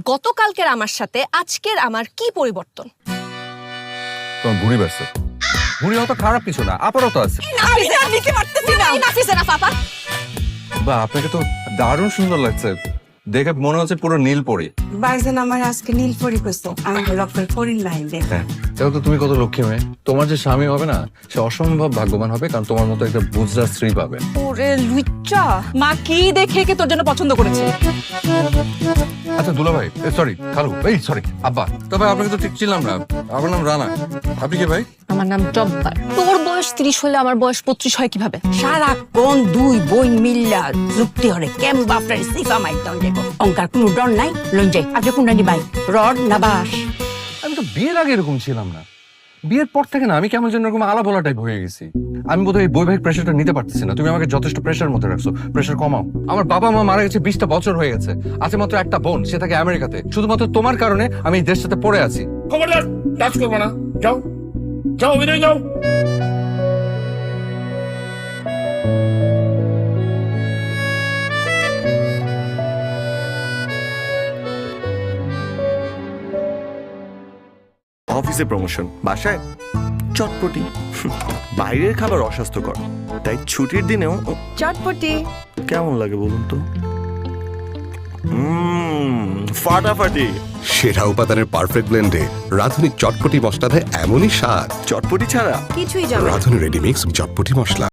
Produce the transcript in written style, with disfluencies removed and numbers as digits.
গতকালকের আমার সাথে আজকের আমার কি পরিবর্তন? তোমার ভুঁড়ি বাড়ছে। ভুঁড়ি হয়তো খারাপ কিছু না, আপারও তো আছে। নিতে পারতেছি না। নাফিসে না পাপা। বা আপনাকে তো দারুণ সুন্দর লাগছে, দেখে মনে হচ্ছে পুরো নীল পরি। বাইজান আমার আজকে নীল পরি করছো, আমি রক্তের পরির লাইন দেখ। হ্যাঁ, তাও তো তুমি কত লক্ষ্মী মেয়ে। তোমার যে স্বামী হবে না, সে অসম্ভব ভাগ্যবান হবে, কারণ তোমার মতো একটা বুঝরা স্ত্রী পাবে। ওরে লুচ্চা, মা কি দেখে কে তোর জন্য পছন্দ করেছে? আচ্ছা দুলা ভাই, সরি খালু, এই সরি আব্বা, তবে আপনাকে তো ঠিক ছিলাম না। আমার নাম রানা, আপনি কে ভাই? আমার নাম জব্বার। তোর বয়স 30 হলে আমার বয়স 35 হয় কিভাবে? সারাক্ষণ দুই বোন মিল্লা যুক্তি হরে কেম বাপরে সিফা মাইতন দেখো অঙ্কার কোনো ডর নাই। লন যাই আপনি কোনটা নিবাই, রড না বাস? আমি তো বিয়ের আগে এরকম ছিলাম না, বিয়ের পর থেকে না আমি কেমন যেন এরকম আলা ভোলা টাইপ হয়ে গেছি। আমি বোধহয় এই বৈবাহিক প্রেশারটা নিতে পারতেছি না। তুমি আমাকে যথেষ্ট প্রেশার মধ্যে রাখছো, প্রেশার কমাও। আমার বাবা মা মারা গেছে 20টা বছর হয়ে গেছে, আছে মাত্র একটা বোন, সে থাকে আমেরিকাতে। শুধুমাত্র তোমার কারণে আমি এই দেশটাতে পড়ে আছি। খবরদার টাচ করবো না, যাও যাও, বিদায় যাও। অফিসে প্রমোশন, বাসায় চটপটি। বাইরের খাবার অস্বাস্থ্যকর, তাই ছুটির দিনেও চটপটি। কেমন লাগে বলুন তো? ফাটাফাটি। সেরা উপাদানের পারফেক্ট ব্লেন্ডে রাঁধুনি চটপটি মশলা দেয় এমনই স্বাদ। চটপটি ছাড়া কিছুই জানো না। রাঁধুনি রেডি মিক্স চটপটি মশলা।